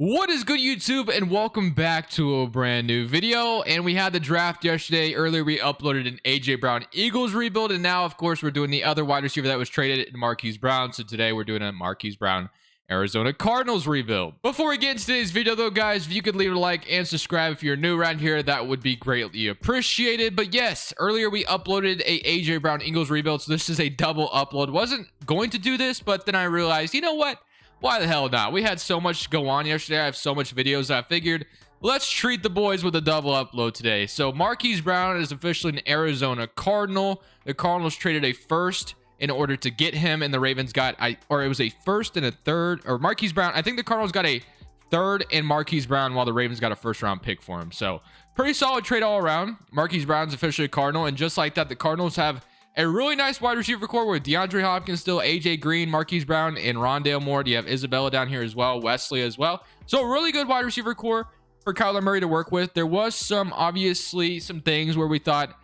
What is good, YouTube, and welcome back to a brand new video. And we had the draft yesterday. Earlier we uploaded an AJ Brown Eagles rebuild, and now of course we're doing the other wide receiver that was traded, Marquise Brown. So today we're doing a Marquise Brown Arizona Cardinals rebuild. Before we get into today's video though, guys, if you could leave a like and subscribe if you're new around here, that would be greatly appreciated. But yes, earlier we uploaded a AJ Brown Eagles rebuild, so this is a double upload. Wasn't going to do this, but then I realized, you know what? Why the hell not? We had so much go on yesterday. I have so much videos. I figured let's treat the boys with a double upload today. So Marquise Brown is officially an Arizona Cardinal. The Cardinals traded a first in order to get him, and the Ravens got it was a first and a third, or Marquise Brown. I think the Cardinals got a third and Marquise Brown, while the Ravens got a first round pick for him. So pretty solid trade all around. Marquise Brown's officially a Cardinal, and just like that, the Cardinals have a really nice wide receiver core with DeAndre Hopkins still, AJ Green, Marquise Brown, and Rondale Moore. You have Isabella down here as well, Wesley as well. So a really good wide receiver core for Kyler Murray to work with. There was obviously some things where we thought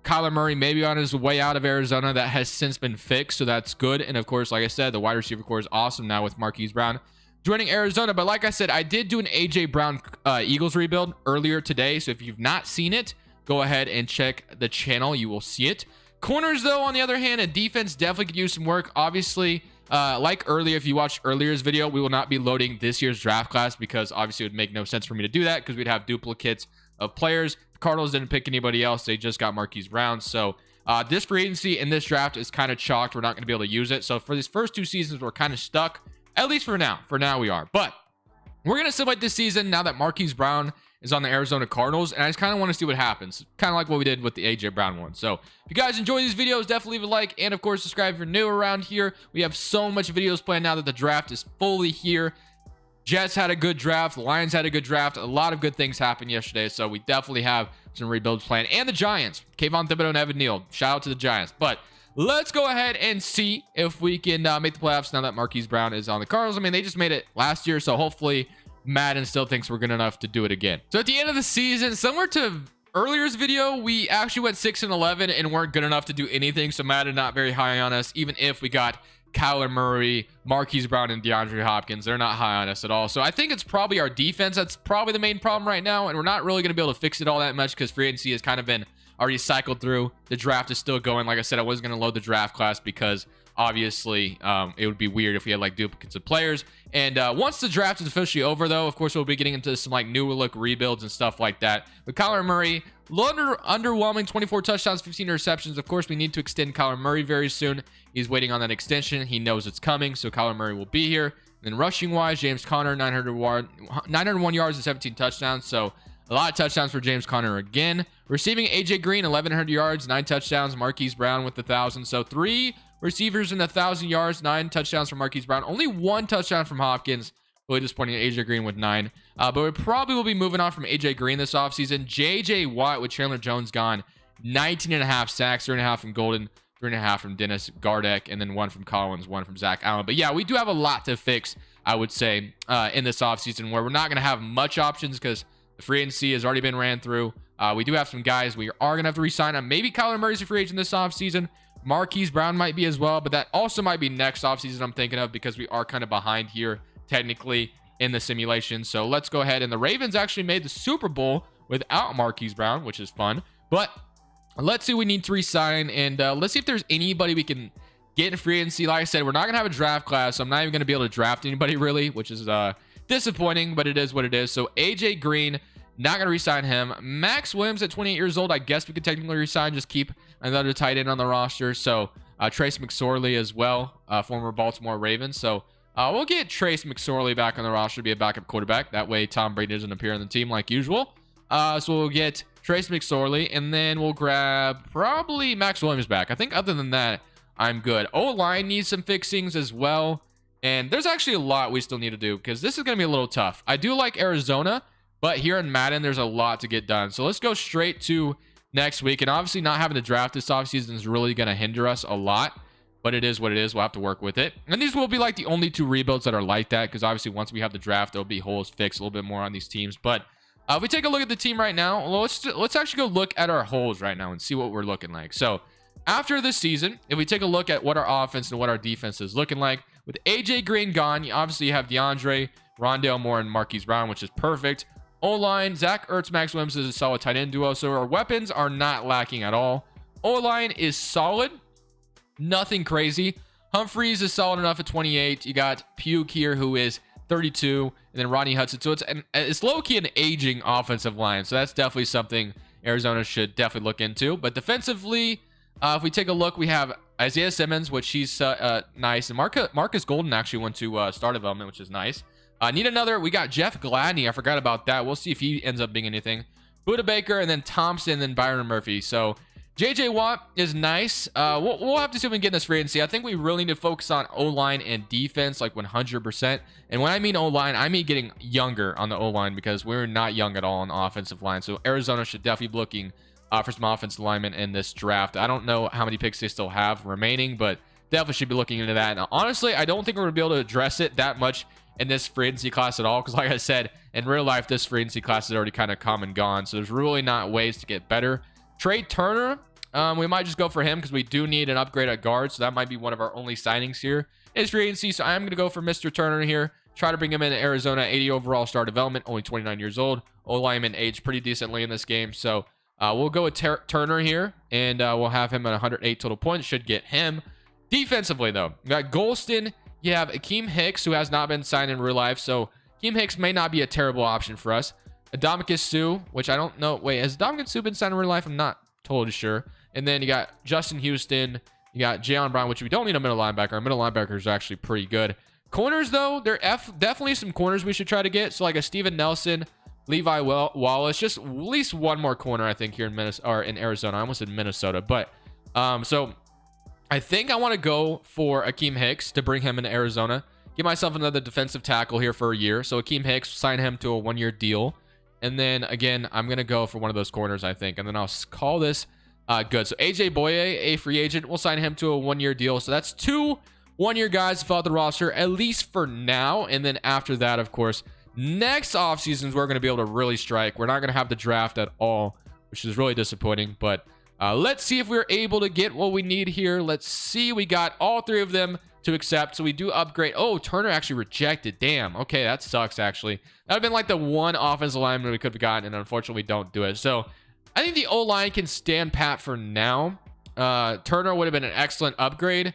Kyler Murray may be on his way out of Arizona. That has since been fixed, so that's good. And of course, like I said, the wide receiver core is awesome now with Marquise Brown joining Arizona. But like I said, I did do an AJ Brown Eagles rebuild earlier today. So if you've not seen it, go ahead and check the channel. You will see it. Corners, though, on the other hand, and defense definitely could use some work. Obviously, like earlier, if you watched earlier's video, we will not be loading this year's draft class because obviously it would make no sense for me to do that because we'd have duplicates of players. The Cardinals didn't pick anybody else. They just got Marquise Brown. So this free agency in this draft is kind of chalked. We're not going to be able to use it. So for these first two seasons, we're kind of stuck, at least for now. For now, we are. But we're going to simulate this season now that Marquise Brown is on the Arizona Cardinals, and I just kind of want to see what happens, kind of like what we did with the AJ Brown one. So if you guys enjoy these videos, definitely leave a like, and of course subscribe if you're new around here. We have so much videos planned now that the draft is fully here. Jets had a good draft, the Lions had a good draft, a lot of good things happened yesterday, so we definitely have some rebuilds planned. And the Giants, Kayvon Thibodeau and Evan Neal, shout out to the Giants. But let's go ahead and see if we can make the playoffs now that Marquise Brown is on the Cardinals. I mean, they just made it last year, so hopefully Madden still thinks we're good enough to do it again. So at the end of the season, similar to earlier's video, we actually went 6-11 and weren't good enough to do anything. So Madden not very high on us, even if we got Kyler Murray, Marquise Brown, and DeAndre Hopkins. They're not high on us at all. So I think it's probably our defense that's probably the main problem right now, and we're not really going to be able to fix it all that much because free agency has kind of been already cycled through. The draft is still going. Like I said, I wasn't going to load the draft class because obviously it would be weird if we had like duplicates of players. And once the draft is officially over, though, of course we'll be getting into some like new look rebuilds and stuff like that. But Kyler Murray, underwhelming, 24 touchdowns, 15 interceptions. Of course we need to extend Kyler Murray very soon. He's waiting on that extension. He knows it's coming, so Kyler Murray will be here. And then rushing wise, James Conner, 901 yards and 17 touchdowns. So a lot of touchdowns for James Conner again. Receiving, AJ Green, 1,100 yards, 9 touchdowns. Marquise Brown with 1,000. So 3 receivers in 1,000 yards, 9 touchdowns from Marquise Brown. Only 1 touchdown from Hopkins. Really disappointing. AJ Green with 9. But we probably will be moving on from AJ Green this offseason. JJ Watt with Chandler Jones gone. 19.5 sacks, 3.5 from Golden, 3.5 from Dennis Gardeck, and then 1 from Collins, 1 from Zach Allen. But yeah, we do have a lot to fix, I would say, in this offseason, where we're not going to have much options because the free agency has already been ran through. We do have some guys we are going to have to re-sign on. Maybe Kyler Murray's a free agent this offseason. Marquise Brown might be as well, but that also might be next offseason I'm thinking of because we are kind of behind here technically in the simulation. So let's go ahead. And the Ravens actually made the Super Bowl without Marquise Brown, which is fun. But let's see what we need to re-sign, and let's see if there's anybody we can get in free agency. Like I said, we're not going to have a draft class, so I'm not even going to be able to draft anybody really, which is disappointing, but it is what it is. So AJ Green, not going to re-sign him. Max Williams at 28 years old, I guess we could technically re-sign, just keep another tight end on the roster. So Trace McSorley as well, former Baltimore Ravens. So we'll get Trace McSorley back on the roster to be a backup quarterback. That way Tom Brady doesn't appear on the team like usual. So we'll get Trace McSorley, and then we'll grab probably Max Williams back. I think other than that, I'm good. O-line needs some fixings as well. And there's actually a lot we still need to do because this is going to be a little tough. I do like Arizona, but here in Madden, there's a lot to get done. So let's go straight to next week. And obviously not having the draft this offseason is really going to hinder us a lot. But it is what it is. We'll have to work with it. And these will be like the only 2 rebuilds that are like that. Because obviously once we have the draft, there'll be holes fixed a little bit more on these teams. But if we take a look at the team right now, let's actually go look at our holes right now and see what we're looking like. So after this season, if we take a look at what our offense and what our defense is looking like, with AJ Green gone, you obviously have DeAndre, Rondale Moore and Marquise Brown, which is perfect. O-line, Zach Ertz, Max Williams is a solid tight end duo. So our weapons are not lacking at all. O-line is solid. Nothing crazy. Humphreys is solid enough at 28. You got Puke here, who is 32, and then Rodney Hudson. So it's low-key an aging offensive line. So that's definitely something Arizona should definitely look into. But defensively, if we take a look, we have Isaiah Simmons, which he's nice. And Marcus Golden actually went to star development, which is nice. Need another. We got Jeff Gladney. I forgot about that. We'll see if he ends up being anything. Buda Baker, and then Thompson, and then Byron Murphy. So JJ Watt is nice. We'll have to see if we can get in this free agency. I think we really need to focus on O-line and defense, like 100%. And when I mean O-line, I mean getting younger on the O-line, because we're not young at all on the offensive line. So Arizona should definitely be looking for some offensive linemen in this draft. I don't know how many picks they still have remaining, but definitely should be looking into that. And honestly, I don't think we're going to be able to address it that much in this free agency class at all, because like I said, in real life, this free agency class is already kind of come and gone. So there's really not ways to get better. Trey Turner, we might just go for him because we do need an upgrade at guard. So that might be one of our only signings here is free agency. So I'm going to go for Mr. Turner here. Try to bring him in Arizona, 80 overall star development, only 29 years old. O-lineman aged pretty decently in this game. So we'll go with Turner here, and we'll have him at 108 total points. Should get him. Defensively, though, we got Golston. You have Akeem Hicks, who has not been signed in real life. So Akeem Hicks may not be a terrible option for us. Adamicus Sue, which I don't know. Wait, has Adamicus Sue been signed in real life? I'm not totally sure. And then you got Justin Houston. You got Jalen Brown, which we don't need a middle linebacker. Our middle linebackers are actually pretty good. Corners, though, there are definitely some corners we should try to get. So like a Steven Nelson, Levi Wallace, just at least one more corner, I think, here in Minnesota, or in Arizona. I almost said Minnesota, but so I think I want to go for Akeem Hicks to bring him into Arizona. Give myself another defensive tackle here for a year. So Akeem Hicks, sign him to a 1-year deal. And then again, I'm going to go for one of those corners, I think. And then I'll call this good. So AJ Boye, a free agent, we'll sign him to a 1-year deal. So that's 2 1-year guys to fill out the roster, at least for now. And then after that, of course, next offseason we're going to be able to really strike. We're not going to have the draft at all, which is really disappointing. But let's see if we're able to get what we need here. Let's see. We got all 3 of them to accept. So we do upgrade. Oh, Turner actually rejected. Damn. Okay, that sucks, actually. That would have been like the one offensive lineman we could have gotten, and unfortunately we don't do it. So I think the O-line can stand pat for now. Turner would have been an excellent upgrade.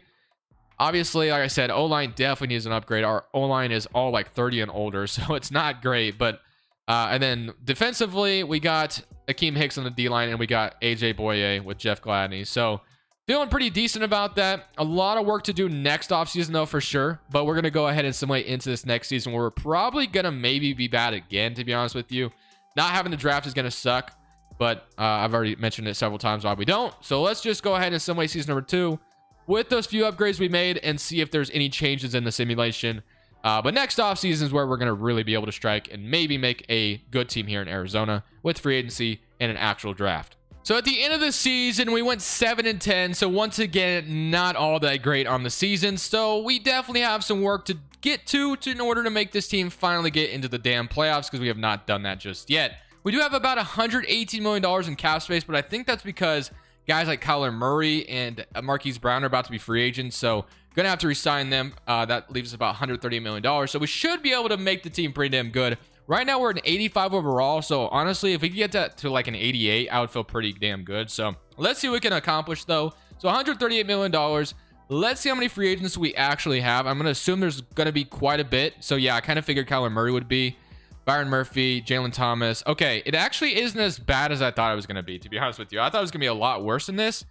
Obviously, like I said, O-line definitely needs an upgrade. Our O-line is all like 30 and older, so it's not great. But and then defensively, we got Akeem Hicks on the D-line, and we got AJ Boye with Jeff Gladney. So feeling pretty decent about that. A lot of work to do next offseason, though, for sure. But we're going to go ahead and simulate into this next season where we're probably going to maybe be bad again, to be honest with you. Not having the draft is going to suck, but I've already mentioned it several times why we don't. So let's just go ahead and simulate season number 2 with those few upgrades we made and see if there's any changes in the simulation. But next offseason is where we're going to really be able to strike and maybe make a good team here in Arizona with free agency and an actual draft. So at the end of the season, we went 7-10. So once again, not all that great on the season. So we definitely have some work to get to in order to make this team finally get into the damn playoffs, because we have not done that just yet. We do have about $118 million in cap space, but I think that's because guys like Kyler Murray and Marquise Brown are about to be free agents. So gonna have to resign them. That leaves about $130 million. So we should be able to make the team pretty damn good. Right now we're an 85 overall. So honestly, if we could get that to like an 88, I would feel pretty damn good. So let's see what we can accomplish though. So $138 million. Let's see how many free agents we actually have. I'm gonna assume there's gonna be quite a bit. So yeah, I kind of figured Kyler Murray would be. Byron Murphy, Jalen Thomas. Okay, it actually isn't as bad as I thought it was going to be, to be honest with you. I thought it was going to be a lot worse than this,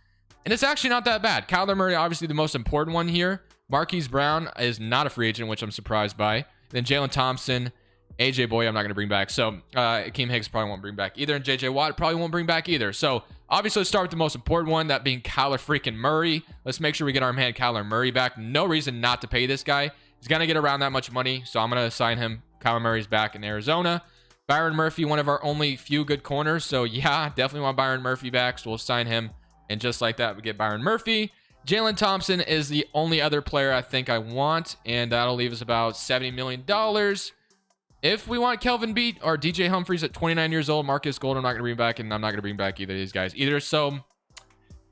and it's actually not that bad. Kyler Murray, obviously the most important one here. Marquise Brown is not a free agent, which I'm surprised by. And then Jalen Thompson, AJ Boye, I'm not going to bring back. So Akeem Hicks probably won't bring back either, and JJ Watt probably won't bring back either. So obviously let's start with the most important one, that being Kyler freaking Murray. Let's make sure we get our man Kyler Murray back. No reason not to pay this guy. He's going to get around that much money, so I'm going to assign him. Kyler Murray's back in Arizona. Byron Murphy, one of our only few good corners. So yeah, definitely want Byron Murphy back. So we'll sign him. And just like that, we get Byron Murphy. Jalen Thompson is the only other player I think I want. And that'll leave us about $70 million. If we want Kelvin Beat or DJ Humphreys at 29 years old, Marcus Gold, I'm not going to bring back. And I'm not going to bring back either of these guys either. So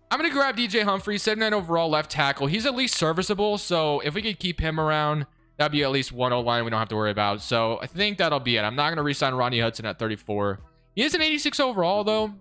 I'm going to grab DJ Humphreys, 79 overall left tackle. He's at least serviceable. So if we could keep him around, That'd be at least one O-line we don't have to worry about. So I think that'll be it. I'm not going to re-sign Ronnie Hudson at 34. He is an 86 overall, though.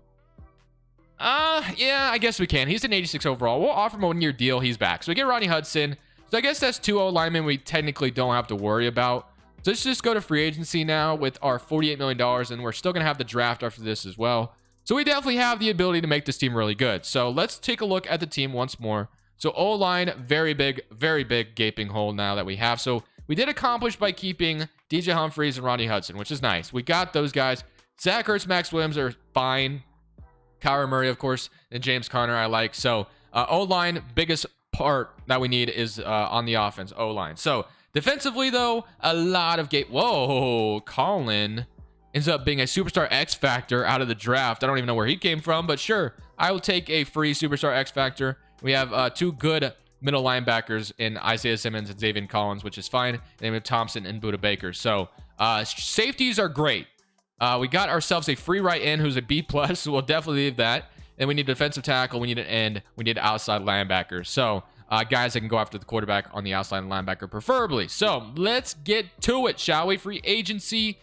Yeah, I guess we can. He's an 86 overall. We'll offer him a 1-year deal. He's back. So we get Ronnie Hudson. So I guess that's 2 O-linemen we technically don't have to worry about. So let's just go to free agency now with our $48 million. And we're still going to have the draft after this as well. So we definitely have the ability to make this team really good. So let's take a look at the team once more. So O-line, very big gaping hole now that we have. So we did accomplish by keeping DJ Humphries and Ronnie Hudson, which is nice. We got those guys. Zach Ertz, Max Williams are fine. Kyler Murray, of course, and James Conner I like. So O-line, biggest part that we need is on the offense, O-line. So defensively, though, a lot of Whoa, Colin ends up being a superstar X Factor out of the draft. I don't even know where he came from, but sure, I will take a free superstar X Factor. We have 2 good middle linebackers in Isaiah Simmons and Xavier Collins, which is fine. And then we have Thompson and Budda Baker. So safeties are great. We got ourselves a free right end who's a B+, so we'll definitely leave that. And we need a defensive tackle. We need an end. We need an outside linebacker. So guys that can go after the quarterback on the outside linebacker preferably. So let's get to it, shall we? Free agency.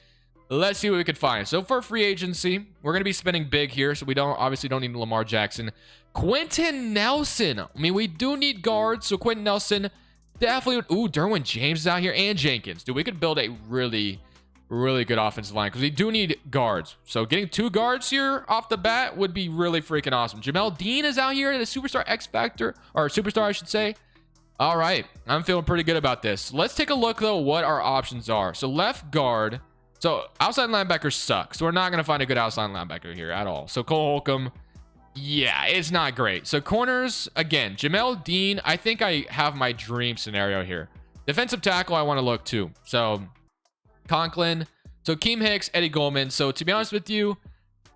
Let's see what we can find. So for free agency, we're going to be spending big here. So we obviously don't need Lamar Jackson. Quentin Nelson. I mean, we do need guards. So Quentin Nelson definitely. Ooh, Derwin James is out here and Jenkins. Dude, we could build a really good offensive line because we do need guards. So getting 2 guards here off the bat would be really freaking awesome. Jamel Dean is out here at a superstar X Factor, or superstar, I should say. All right, I'm feeling pretty good about this. Let's take a look, though, what our options are. So left guard. So outside linebackers suck. So we're not going to find a good outside linebacker here at all. So Cole Holcomb, yeah, it's not great. So corners, again, Jamel Dean, I think I have my dream scenario here. Defensive tackle, I want to look too. So Conklin, so Keem Hicks, Eddie Goldman. So to be honest with you,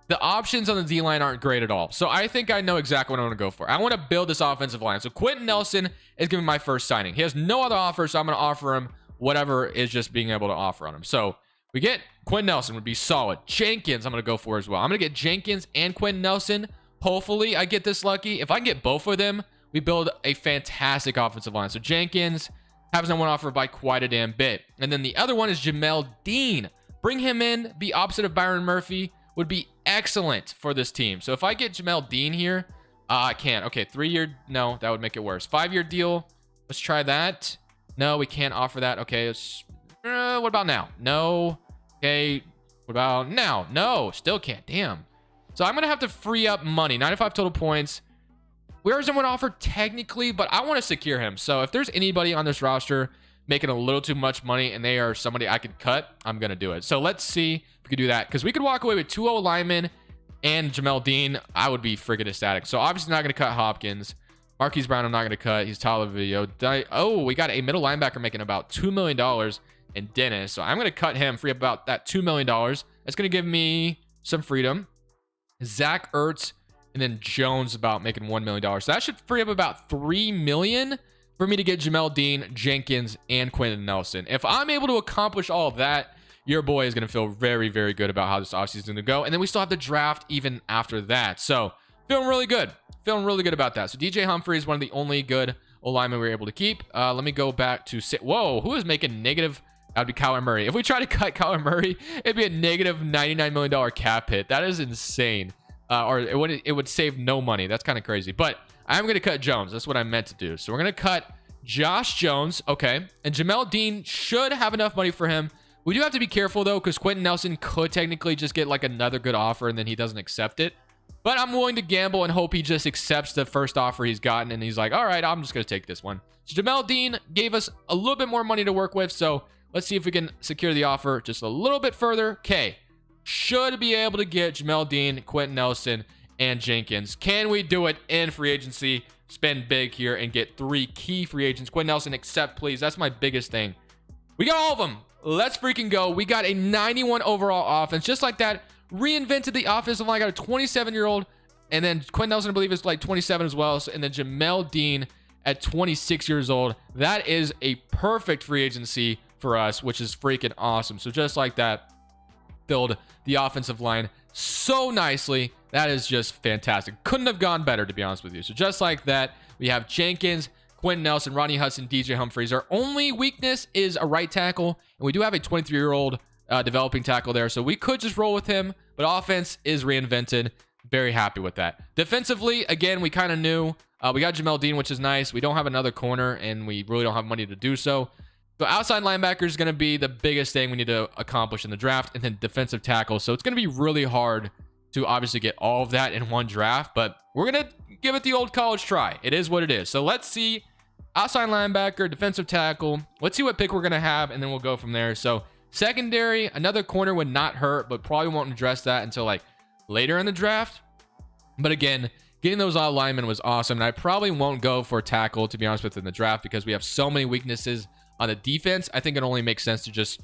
the options on the D-line aren't great at all. So I think I know exactly what I want to go for. I want to build this offensive line. So Quentin Nelson is going to be my first signing. He has no other offer, so I'm going to offer him whatever is just being able to offer on him. So we get Quentin Nelson would be solid. Jenkins, I'm going to go for as well. I'm going to get Jenkins and Quentin Nelson. Hopefully I get this lucky. If I can get both of them, we build a fantastic offensive line. So Jenkins has no one offer by quite a damn bit. And then the other one is Jamel Dean. Bring him in, be opposite of Byron Murphy, would be excellent for this team. So if I get Jamel Dean here, I can't. Okay, 3-year, no, that would make it worse. 5-year deal, let's try that. No, we can't offer that. Okay, what about now? No. Okay, what about now? No, still can't. Damn. So I'm going to have to free up money. 95 total points. Where is someone offered technically, but I want to secure him. So if there's anybody on this roster making a little too much money and they are somebody I could cut, I'm going to do it. So let's see if we could do that, because we could walk away with 2 O-linemen and Jamel Dean. I would be freaking ecstatic. So obviously not going to cut Hopkins. Marquise Brown, I'm not going to cut. He's Tyler Video. Oh, we got a middle linebacker making about $2 million in Dennis. So I'm going to cut him, free up about that $2 million. That's going to give me some freedom. Zach Ertz and then Jones about making $1 million. So that should free up about $3 million for me to get Jamel Dean, Jenkins, and Quentin Nelson. If I'm able to accomplish all of that, your boy is going to feel very, very good about how this offseason is going to go. And then we still have the draft even after that. So feeling really good. Feeling really good about that. So DJ Humphrey is one of the only good O-linemen we were able to keep. Let me go back to... Whoa, who is making negative... That would be Kyler Murray. If we try to cut Kyler Murray, it'd be a negative $99 million cap hit. That is insane. Or it would save no money. That's kind of crazy. But I'm going to cut Jones. That's what I meant to do. So we're going to cut Josh Jones. Okay. And Jamel Dean should have enough money for him. We do have to be careful, though, because Quentin Nelson could technically just get like another good offer and then he doesn't accept it. But I'm willing to gamble and hope he just accepts the first offer he's gotten. And he's like, all right, I'm just going to take this one. So Jamel Dean gave us a little bit more money to work with. So let's see if we can secure the offer just a little bit further. Okay. Should be able to get Jamel Dean, Quentin Nelson, and Jenkins. Can we do it in free agency? Spend big here and get 3 key free agents. Quentin Nelson, accept, please. That's my biggest thing. We got all of them. Let's freaking go. We got a 91 overall offense. Just like that. Reinvented the offensive line. I got a 27-year-old. And then Quentin Nelson, I believe, is like 27 as well. And then Jamel Dean at 26 years old. That is a perfect free agency for us, which is freaking awesome. So just like that, build the offensive line so nicely. That is just fantastic. Couldn't have gone better, to be honest with you. So just like that, we have Jenkins, Quentin Nelson, Ronnie Hudson, DJ Humphries. Our only weakness is a right tackle, and we do have a 23-year-old developing tackle there, so we could just roll with him, but offense is reinvented. Very happy with that. Defensively, again, we kind of knew. We got Jamel Dean, which is nice. We don't have another corner, and we really don't have money to do so. So outside linebacker is going to be the biggest thing we need to accomplish in the draft, and then defensive tackle. So it's going to be really hard to obviously get all of that in one draft, but we're going to give it the old college try. It is what it is. So let's see. Outside linebacker, defensive tackle. Let's see what pick we're going to have, and then we'll go from there. So secondary, another corner would not hurt, but probably won't address that until like later in the draft. But again, getting those all linemen was awesome, and I probably won't go for tackle, to be honest with you, in the draft because we have so many weaknesses on the defense. I think it only makes sense to just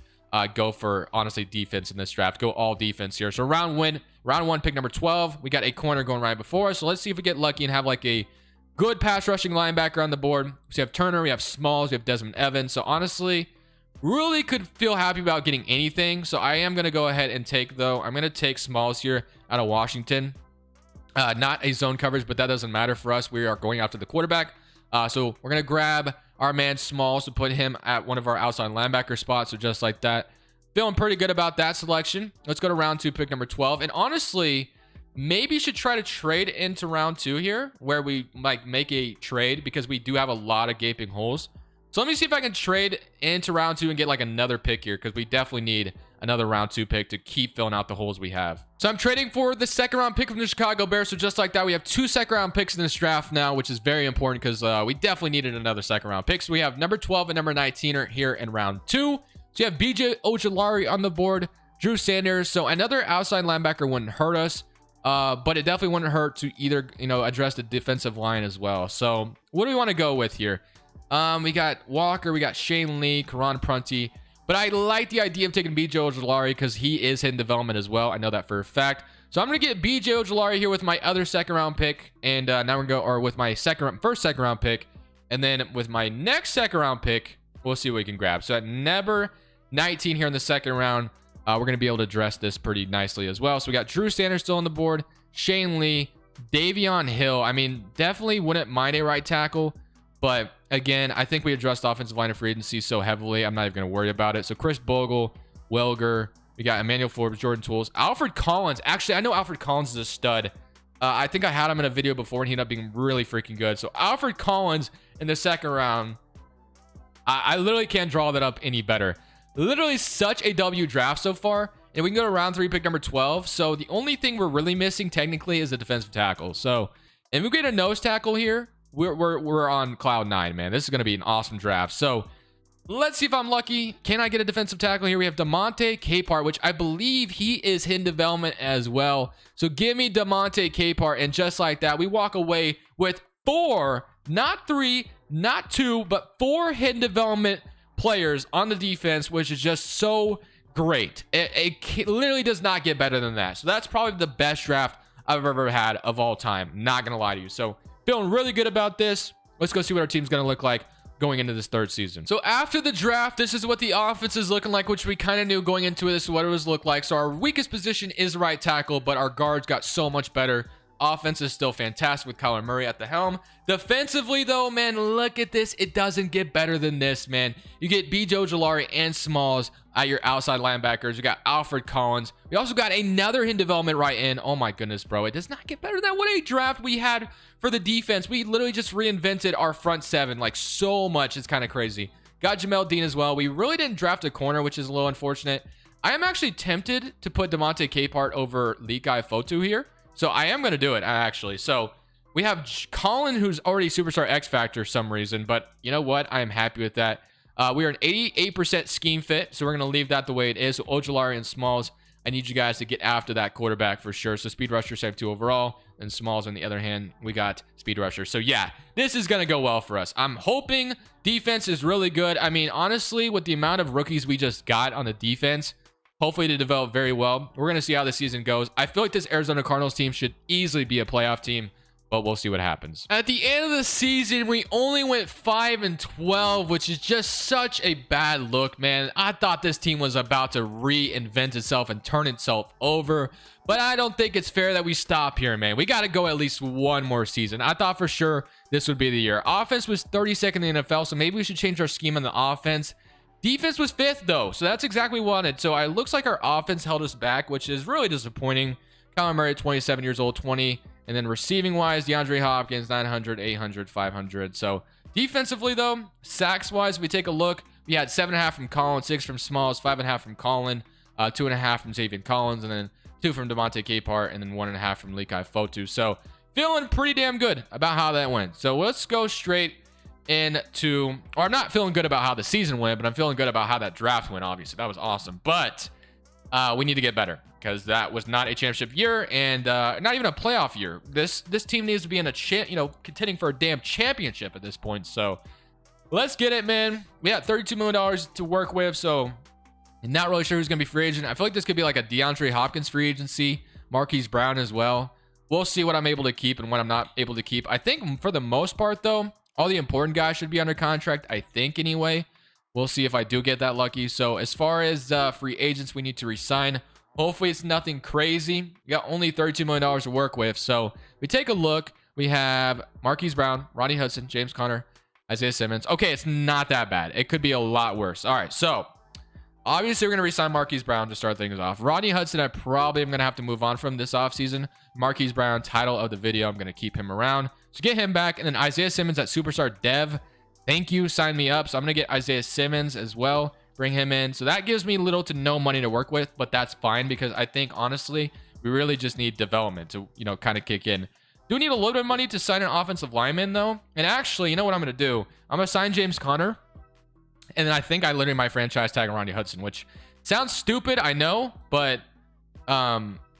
go for, honestly, defense in this draft. Go all defense here. So round one, pick number 12. We got a corner going right before us. So let's see if we get lucky and have like a good pass rushing linebacker on the board. So we have Turner, we have Smalls, we have Desmond Evans. So honestly, really could feel happy about getting anything. So I am going to go ahead and take, though. I'm going to take Smalls here out of Washington. Not a zone coverage, but that doesn't matter for us. We are going after the quarterback. So we're going to grab our man Smalls to put him at one of our outside linebacker spots. So just like that. Feeling pretty good about that selection. Let's go to round 2, pick number 12. And honestly, maybe should try to trade into round 2 here, where we like make a trade because we do have a lot of gaping holes. So let me see if I can trade into round 2 and get like another pick here, because we definitely need another round 2 pick to keep filling out the holes we have. So I'm trading for the second round pick from the Chicago Bears. So just like that, we have 2 second round picks in this draft now, which is very important because we definitely needed another second round pick. So we have number 12 and number 19 are here in round 2. So you have BJ Ojulari on the board, Drew Sanders. So another outside linebacker wouldn't hurt us, but it definitely wouldn't hurt to either, address the defensive line as well. So what do we want to go with here? We got Walker, we got Shane Lee, Karan Prunty, but I like the idea of taking BJ Ojulari because he is in development as well. I know that for a fact. So I'm going to get BJ Ojulari here with my other second round pick. And now we're going to go, or with my first second round pick. And then with my next second round pick, we'll see what we can grab. So at number 19 here in the second round, we're going to be able to address this pretty nicely as well. So we got Drew Sanders still on the board, Shane Lee, Davion Hill. I mean, definitely wouldn't mind a right tackle. But again, I think we addressed offensive line of free agency so heavily, I'm not even going to worry about it. So Chris Bogle, Welger, we got Emmanuel Forbes, Jordan Tools, Alfred Collins. Actually, I know Alfred Collins is a stud. I think I had him in a video before and he ended up being really freaking good. So Alfred Collins in the second round, I literally can't draw that up any better. Literally such a W draft so far. And we can go to round 3, pick number 12. So the only thing we're really missing technically is a defensive tackle. So if we get a nose tackle here, we're on cloud 9, man. This is going to be an awesome draft. So let's see if I'm lucky. Can I get a defensive tackle here? We have DeMonte Capehart, which I believe he is in development as well. So give me DeMonte Capehart, and just like that, we walk away with 4, not 3, not 2, but 4 hidden development players on the defense, which is just so great. It literally does not get better than that. So that's probably the best draft I've ever had of all time. Not gonna lie to you. So feeling really good about this. Let's go see what our team's gonna look like going into this third season. So after the draft, this is what the offense is looking like, which we kind of knew going into this, what it was look like. So our weakest position is right tackle, but our guards got so much better. Offense is still fantastic with Kyler Murray at the helm. Defensively, though, man, look at this. It doesn't get better than this, man. You get BJ Ojulari and Smalls at your outside linebackers. You got Alfred Collins. We also got another hidden development right in. Oh, my goodness, bro. It does not get better than that. What a draft we had for the defense. We literally just reinvented our front 7 like so much. It's kind of crazy. Got Jamel Dean as well. We really didn't draft a corner, which is a little unfortunate. I am actually tempted to put DeMonte Capehart over Likai Fotu here. So I am going to do it, actually. So we have Colin, who's already Superstar X Factor for some reason. But you know what? I am happy with that. We are an 88% scheme fit. So we're going to leave that the way it is. So Ojulari and Smalls, I need you guys to get after that quarterback for sure. So speed rushers have 2 overall. And Smalls, on the other hand, we got speed rusher. So yeah, this is going to go well for us. I'm hoping defense is really good. I mean, honestly, with the amount of rookies we just got on the defense, hopefully to develop very well. We're going to see how the season goes. I feel like this Arizona Cardinals team should easily be a playoff team. but we'll see what happens. At the end of the season, we only went 5-12, which is just such a bad look, man. I thought this team was about to reinvent itself and turn itself over, but I don't think it's fair that we stop here, man. We got to go at least one more season. I thought for sure this would be the year. Offense was 32nd in the NFL, so maybe we should change our scheme on the offense. Defense was 5th, though, so that's exactly what we wanted. So it looks like our offense held us back, which is really disappointing. Kyler Murray, 27 years old, 20. And then receiving wise, DeAndre Hopkins, 900, 800, 500. So defensively, though, sacks wise, if we take a look, we had 7.5 from Colin, 6 from Smalls, 5.5 from Colin, 2.5 from Xavier Collins, and then 2 from Devontae Capehart, and then 1.5 from Lekai Fotu. So feeling pretty damn good about how that went. So let's go straight into, or I'm not feeling good about how the season went, but I'm feeling good about how that draft went. Obviously, that was awesome. But we need to get better, because that was not a championship year, and not even a playoff year. This team needs to be in a contending for a damn championship at this point. So let's get it, man. We got $32 million to work with, so I'm not really sure who's gonna be free agent. I feel like this could be like a DeAndre Hopkins free agency, Marquise Brown as well. We'll see what I'm able to keep and what I'm not able to keep. I think for the most part, though, all the important guys should be under contract, I think, anyway. We'll see if I do get that lucky. So as far as free agents we need to resign, hopefully it's nothing crazy. We got only $32 million to work with. So we take a look. We have Marquise Brown, Ronnie Hudson, James Conner, Isaiah Simmons. Okay, it's not that bad. It could be a lot worse. All right, so obviously we're going to resign Marquise Brown to start things off. Ronnie Hudson, I probably am going to have to move on from this offseason. Marquise Brown, title of the video, I'm going to keep him around. So get him back. And then Isaiah Simmons at Superstar Dev. Thank you. Sign me up. So I'm going to get Isaiah Simmons as well. Bring him in. So that gives me little to no money to work with, but that's fine, because I think, honestly, we really just need development to, kind of kick in. Do need a little bit of money to sign an offensive lineman, though. And actually, you know what I'm going to do? I'm going to sign James Conner. And then I think I literally might franchise tag Ronnie Hudson, which sounds stupid, I know, but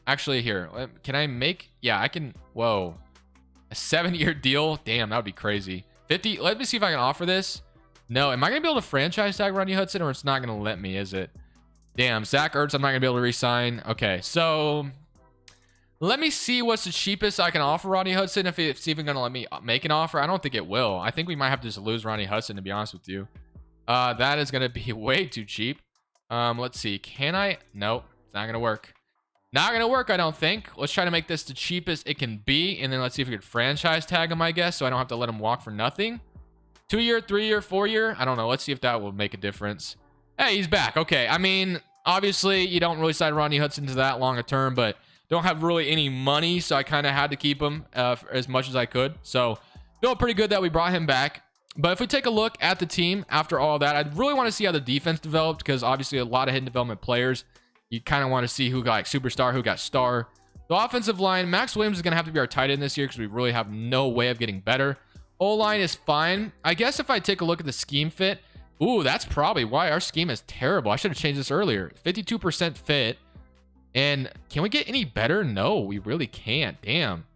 actually here, can I make, yeah, I can, whoa, a 7-year deal? Damn, that would be crazy. 50, let me see if I can offer this. No, am I going to be able to franchise tag Ronnie Hudson, or it's not going to let me, is it? Damn, Zach Ertz, I'm not going to be able to re-sign. Okay, so let me see what's the cheapest I can offer Ronnie Hudson, if it's even going to let me make an offer. I don't think it will. I think we might have to just lose Ronnie Hudson, to be honest with you. That is going to be way too cheap. Let's see. Can I? Nope, it's not going to work. Not going to work, I don't think. Let's try to make this the cheapest it can be, and then let's see if we could franchise tag him, I guess, so I don't have to let him walk for nothing. 2-year, 3-year, 4-year? I don't know. Let's see if that will make a difference. Hey, he's back. Okay, I mean, obviously, you don't really sign Ronnie Hudson to that long a term, but don't have really any money, so I kind of had to keep him as much as I could. So, feel pretty good that we brought him back. But if we take a look at the team after all that, I'd really want to see how the defense developed, because obviously a lot of hidden development players. You kind of want to see who got like superstar, who got star. The offensive line, Max Williams is going to have to be our tight end this year, because we really have no way of getting better. O-line is fine. I guess if I take a look at the scheme fit, ooh, that's probably why our scheme is terrible. I should have changed this earlier. 52% fit. And can we get any better? No, we really can't. Damn.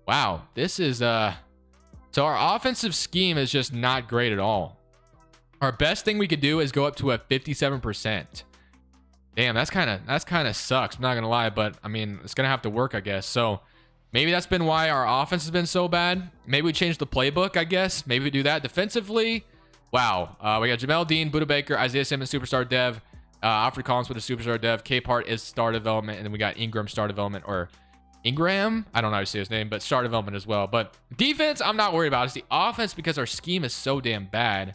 Wow. This is so our offensive scheme is just not great at all. Our best thing we could do is go up to a 57%. Damn, that's kind of sucks. I'm not gonna lie, but I mean, it's gonna have to work, I guess. So maybe that's been why our offense has been so bad. Maybe we change the playbook, I guess. Maybe we do that. Defensively, wow. We got Jamel Dean, Buda Baker, Isaiah Simmons, superstar dev. Alfred Collins with a superstar dev. Capehart is star development, and then we got Ingram star development, or Ingram. I don't know how to say his name, but star development as well. But defense, I'm not worried about. It's the offense, because our scheme is so damn bad.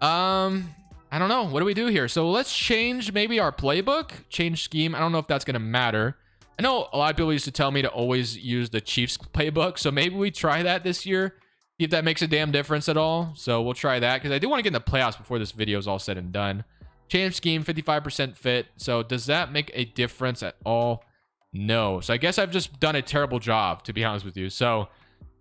I don't know. What do we do here? So let's change maybe our playbook, change scheme. I don't know if that's going to matter. I know a lot of people used to tell me to always use the Chiefs playbook. So maybe we try that this year. See if that makes a damn difference at all. So we'll try that, because I do want to get in the playoffs before this video is all said and done. Change scheme, 55% fit. So does that make a difference at all? No. So I guess I've just done a terrible job, to be honest with you. So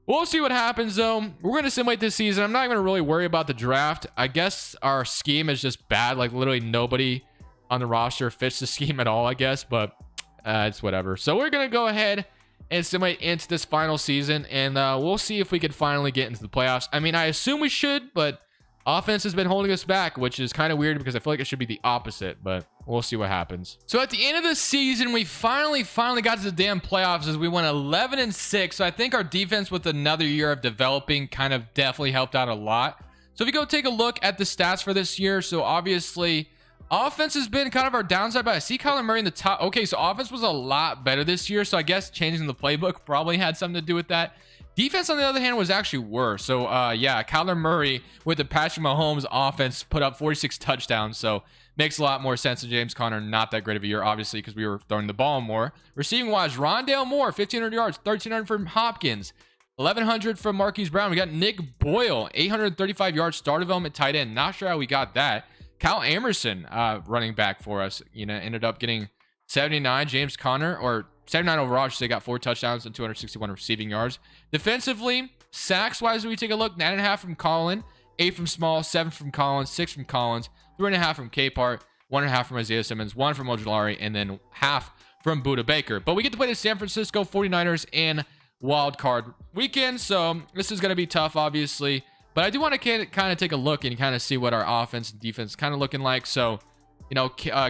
we'll see what happens, though. We're going to simulate this season. I'm not going to really worry about the draft. I guess our scheme is just bad. Like, literally nobody on the roster fits the scheme at all, I guess. But it's whatever. So we're going to go ahead and simulate into this final season. And we'll see if we can finally get into the playoffs. I mean, I assume we should, but offense has been holding us back, which is kind of weird, because I feel like it should be the opposite. But we'll see what happens. So at the end of the season, we finally got to the damn playoffs as we went 11-6. So I think our defense with another year of developing kind of definitely helped out a lot. So if you go take a look at the stats for this year, so obviously offense has been kind of our downside, but I see Kyler Murray in the top. Okay, so offense was a lot better this year. So I guess changing the playbook probably had something to do with that. Defense, on the other hand, was actually worse. So, yeah, Kyler Murray with the Patrick Mahomes offense put up 46 touchdowns. So, makes a lot more sense than James Conner. Not that great of a year, obviously, because we were throwing the ball more. Receiving-wise, Rondale Moore, 1,500 yards, 1,300 from Hopkins, 1,100 from Marquise Brown. We got Nick Boyle, 835 yards, star development tight end. Not sure how we got that. Kyle Emerson, running back for us, ended up getting 79. James Conner, or 79 overall, so they got 4 touchdowns and 261 receiving yards. Defensively, sacks-wise, we take a look, 9.5 from Colin, 8 from Small, 7 from Collins, 6 from Collins, 3.5 from Capehart, 1.5 from Isaiah Simmons, 1 from Ojulari, and then half from Budda Baker. But we get to play the San Francisco 49ers in wild card weekend, so this is going to be tough, obviously. But I do want to kind of take a look and kind of see what our offense and defense is kind of looking like. So,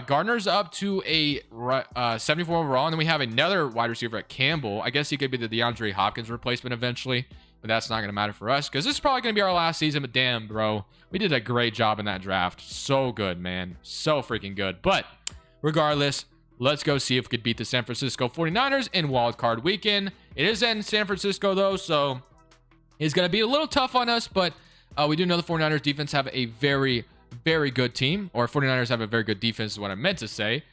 Gardner's up to a 74 overall, and then we have another wide receiver at Campbell. I guess he could be the DeAndre Hopkins replacement eventually, but that's not going to matter for us because this is probably going to be our last season. But damn, bro, we did a great job in that draft. So good, man. So freaking good. But regardless, let's go see if we could beat the San Francisco 49ers in wild card weekend. It is in San Francisco, though, so it's going to be a little tough on us, but we do know the 49ers defense have a very good team, or 49ers have a very good defense is what I meant to say.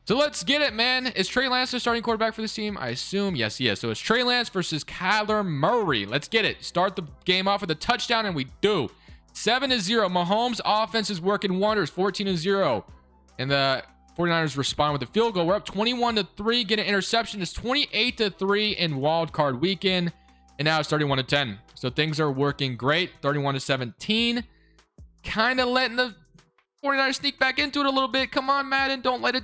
So let's get it, man. Is Trey Lance the starting quarterback for this team? I assume. Yes, he is. So it's Trey Lance versus Kyler Murray. Let's get it. Start the game off with a touchdown, and we do. 7-0. Mahomes' offense is working wonders. 14-0. And the 49ers respond with a field goal. We're up 21-3. Get an interception. It's 28-3 in wild card weekend. And now it's 31-10. So things are working great. 31-17. Kind of letting the 49ers sneak back into it a little bit. Come on, Madden. Don't let it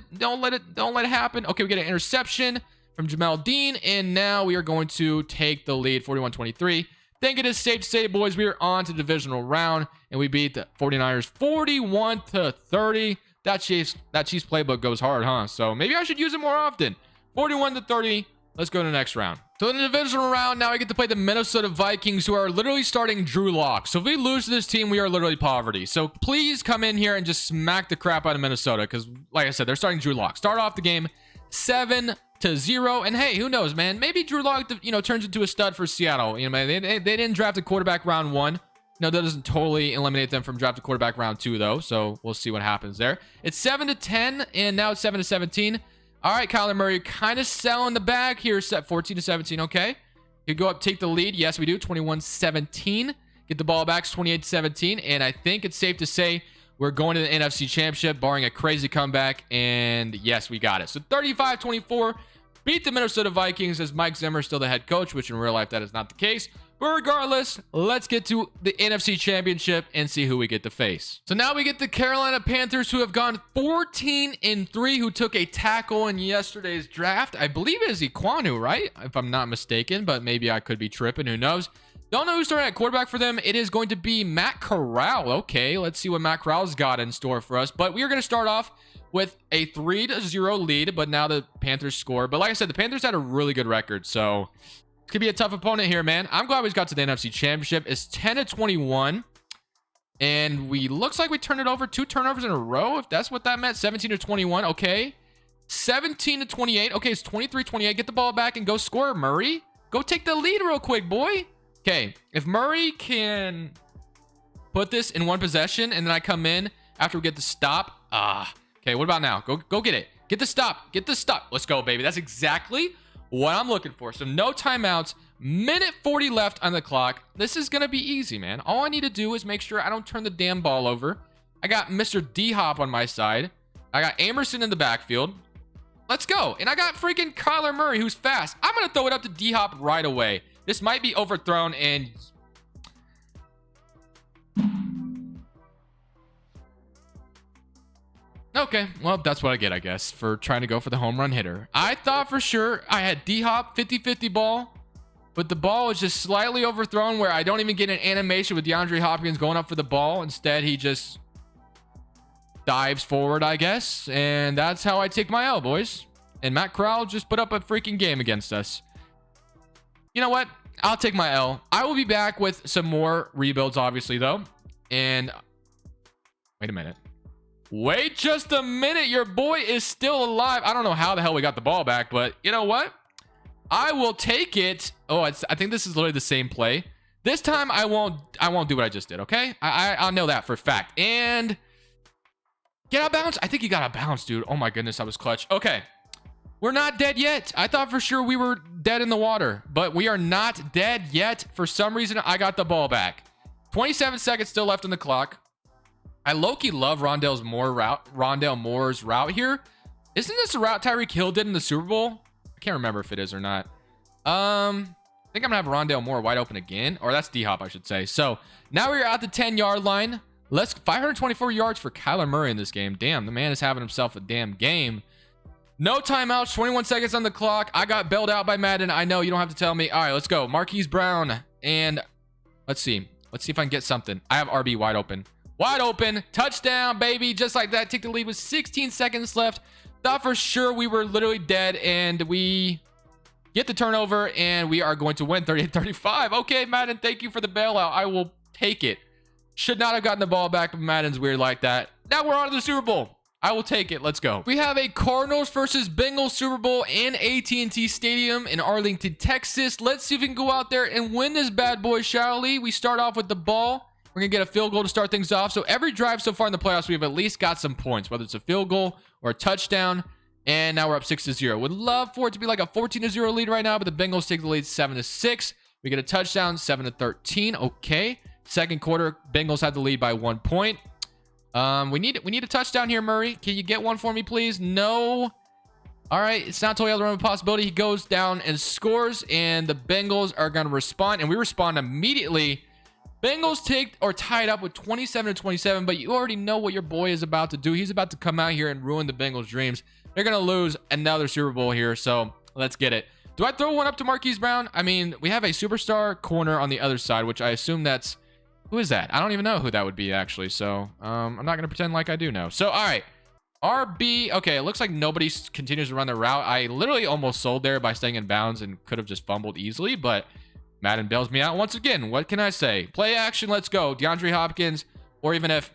happen. Okay, we get an interception from Jamel Dean, and now we are going to take the lead, 41-23. Think it is safe to say, boys, we are on to the divisional round, and we beat the 49ers 41-30. That Chiefs playbook goes hard, huh? So maybe I should use it more often. 41-30. Let's go to the next round. So in the divisional round, now I get to play the Minnesota Vikings, who are literally starting Drew Lock. So if we lose to this team, we are literally poverty. So please come in here and just smack the crap out of Minnesota, because like I said, they're starting Drew Lock. Start off the game 7-0, and hey, who knows, man? Maybe Drew Lock, turns into a stud for Seattle. They didn't draft a quarterback round 1. No, that doesn't totally eliminate them from draft a quarterback round 2, though. So we'll see what happens there. It's 7-10, and now it's 7-17. All right, Kyler Murray, kind of selling the bag here. Set 14-17, okay. You go up, take the lead. Yes, we do. 21-17. Get the ball back. It's 28-17. And I think it's safe to say we're going to the NFC Championship, barring a crazy comeback. And yes, we got it. So 35-24. Beat the Minnesota Vikings as Mike Zimmer is still the head coach, which in real life that is not the case. But regardless, let's get to the NFC Championship and see who we get to face. So now we get the Carolina Panthers, who have gone 14-3, who took a tackle in yesterday's draft. I believe it is Iquanu, right? If I'm not mistaken, but maybe I could be tripping. Who knows? Don't know who's starting at quarterback for them. It is going to be Matt Corral. Okay, let's see what Matt Corral's got in store for us. But we are going to start off with a 3-0 lead, but now the Panthers score. But like I said, the Panthers had a really good record, so it could be a tough opponent here, man. I'm glad we got to the NFC Championship. It's 10-21, and looks like we turned it over 2 turnovers in a row, if that's what that meant. 17-21, okay. 17-28, okay, it's 23-28. Get the ball back and go score, Murray. Go take the lead real quick, boy. Okay, if Murray can put this in one possession, and then I come in after we get the stop. Okay, what about now? Go get it. Get the stop. Get the stop. Let's go, baby. That's exactly what I'm looking for. So no timeouts. Minute 40 left on the clock. This is going to be easy, man. All I need to do is make sure I don't turn the damn ball over. I got Mr. D-Hop on my side. I got Emerson in the backfield. Let's go. And I got freaking Kyler Murray, who's fast. I'm going to throw it up to D-Hop right away. This might be overthrown, and okay, well, that's what I get, I guess, for trying to go for the home run hitter. I thought for sure I had D-Hop 50-50 ball, but the ball was just slightly overthrown where I don't even get an animation with DeAndre Hopkins going up for the ball. Instead, he just dives forward, I guess. And that's how I take my L, boys. And Matt Corral just put up a freaking game against us. You know what? I'll take my L. I will be back with some more rebuilds, obviously, though. And wait a minute. Wait just a minute. Your boy is still alive. I don't know how the hell we got the ball back, but you know what? I will take it. Oh, I think this is literally the same play. This time I won't do what I just did, okay? I'll know that for a fact. And get out of bounds. I think he got out of bounds, dude. Oh my goodness, I was clutch. Okay. We're not dead yet. I thought for sure we were dead in the water, but we are not dead yet. For some reason, I got the ball back. 27 seconds still left on the clock. I low-key love Rondale Moore's route here. Isn't this a route Tyreek Hill did in the Super Bowl? I can't remember if it is or not. I think I'm gonna have Rondale Moore wide open again, or that's D-Hop, I should say. So now we're at the 10-yard line. 524 yards for Kyler Murray in this game. Damn, the man is having himself a damn game. No timeouts, 21 seconds on the clock. I got bailed out by Madden. I know, you don't have to tell me. All right, let's go. Marquise Brown. And let's see. Let's see if I can get something. I have RB wide open. Wide open. Touchdown, baby. Just like that. Take the lead with 16 seconds left. Thought for sure we were literally dead. And we get the turnover. And we are going to win 38-35. Okay, Madden, thank you for the bailout. I will take it. Should not have gotten the ball back, but Madden's weird like that. Now we're on to the Super Bowl. I will take it. Let's go. We have a Cardinals versus Bengals Super Bowl in AT&T Stadium in Arlington, Texas. Let's see if we can go out there and win this bad boy, shall we? We start off with the ball. We're going to get a field goal to start things off. So every drive so far in the playoffs, we've at least got some points, whether it's a field goal or a touchdown. And now we're up 6-0. Would love for it to be like a 14-0 lead right now, but the Bengals take the lead 7-6. We get a touchdown, 7-13. Okay. Second quarter, Bengals had the lead by 1 point. We need a touchdown here, Murray. Can you get one for me, please? No. All right, it's not totally out of the possibility. He goes down and scores, and the Bengals are going to respond, and we respond immediately. Bengals take or tie it up with 27-27, but you already know what your boy is about to do. He's about to come out here and ruin the Bengals' dreams. They're going to lose another Super Bowl here, so let's get it. Do I throw one up to Marquise Brown? I mean, we have a superstar corner on the other side, which I assume that's... Who is that? I don't even know who that would be, actually. So, I'm not going to pretend like I do know. So, all right. RB. Okay, it looks like nobody continues to run the route. I literally almost sold there by staying in bounds and could have just fumbled easily, but Madden bails me out once again. What can I say? Play action. Let's go. DeAndre Hopkins, or even if...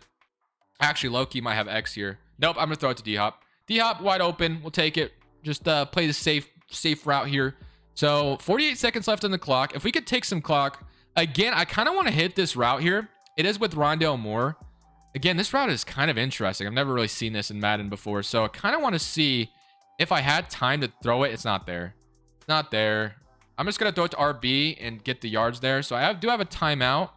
Actually, Loki might have X here. Nope, I'm going to throw it to D-Hop. D-Hop wide open. We'll take it. Just play the safe route here. So, 48 seconds left on the clock. If we could take some clock... Again, I kind of want to hit this route here. It is with Rondale Moore. Again, this route is kind of interesting. I've never really seen this in Madden before. So I kind of want to see if I had time to throw it. It's not there. It's not there. I'm just going to throw it to RB and get the yards there. So I do have a timeout.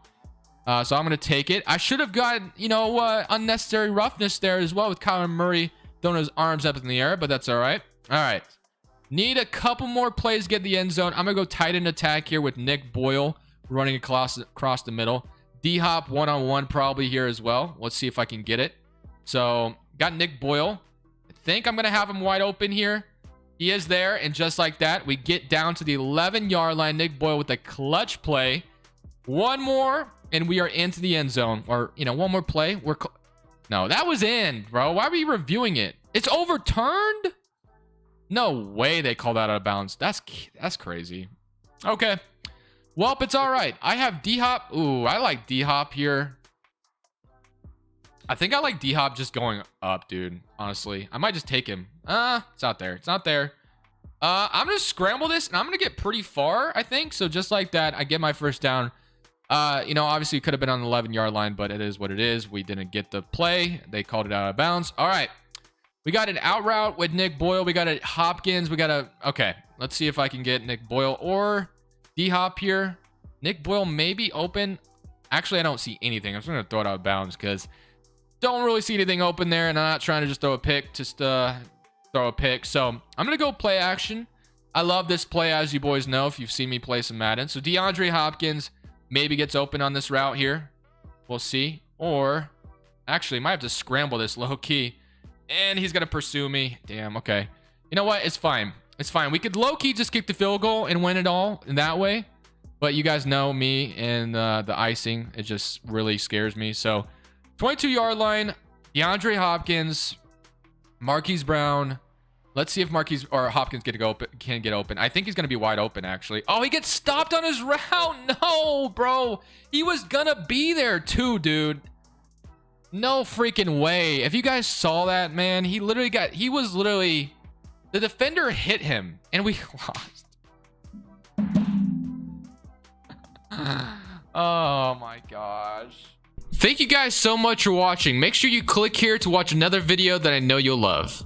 So I'm going to take it. I should have gotten, unnecessary roughness there as well with Kyler Murray throwing his arms up in the air. But that's all right. All right. Need a couple more plays to get the end zone. I'm going to go tight end attack here with Nick Boyle running across the middle. D-Hop one-on-one probably here as well. Let's see if I can get it. So, got Nick Boyle. I think I'm going to have him wide open here. He is there, and just like that, we get down to the 11-yard line. Nick Boyle with a clutch play. One more, and we are into the end zone. Or, one more play. No, that was in, bro. Why are we reviewing it? It's overturned? No way they called that out of bounds. That's crazy. Okay. Well, it's all right. I have D-Hop. Ooh, I like D-Hop here. I think I like D-Hop just going up, dude. Honestly, I might just take him. It's not there. It's not there. I'm going to scramble this, and I'm going to get pretty far, I think. So just like that, I get my first down. Obviously, it could have been on the 11-yard line, but it is what it is. We didn't get the play. They called it out of bounds. All right. We got an out route with Nick Boyle. We got a Hopkins. We got a... Okay, let's see if I can get Nick Boyle or... D-Hop here. Nick Boyle may be open. Actually, I don't see anything. I'm just going to throw it out of bounds because don't really see anything open there, and I'm not trying to just throw a pick. Just throw a pick. So I'm going to go play action. I love this play, as you boys know, if you've seen me play some Madden. So DeAndre Hopkins maybe gets open on this route here. We'll see. Or, actually, might have to scramble this low-key. And he's going to pursue me. Damn, okay. You know what? It's fine. It's fine. We could low-key just kick the field goal and win it all in that way. But you guys know me and the icing. It just really scares me. So, 22-yard line. DeAndre Hopkins, Marquise Brown. Let's see if Marquise or Hopkins can get open. I think he's going to be wide open, actually. Oh, he gets stopped on his route. No, bro. He was going to be there too, dude. No freaking way. If you guys saw that, man, he was literally, the defender hit him and we lost. Oh my gosh. Thank you guys so much for watching. Make sure you click here to watch another video that I know you'll love.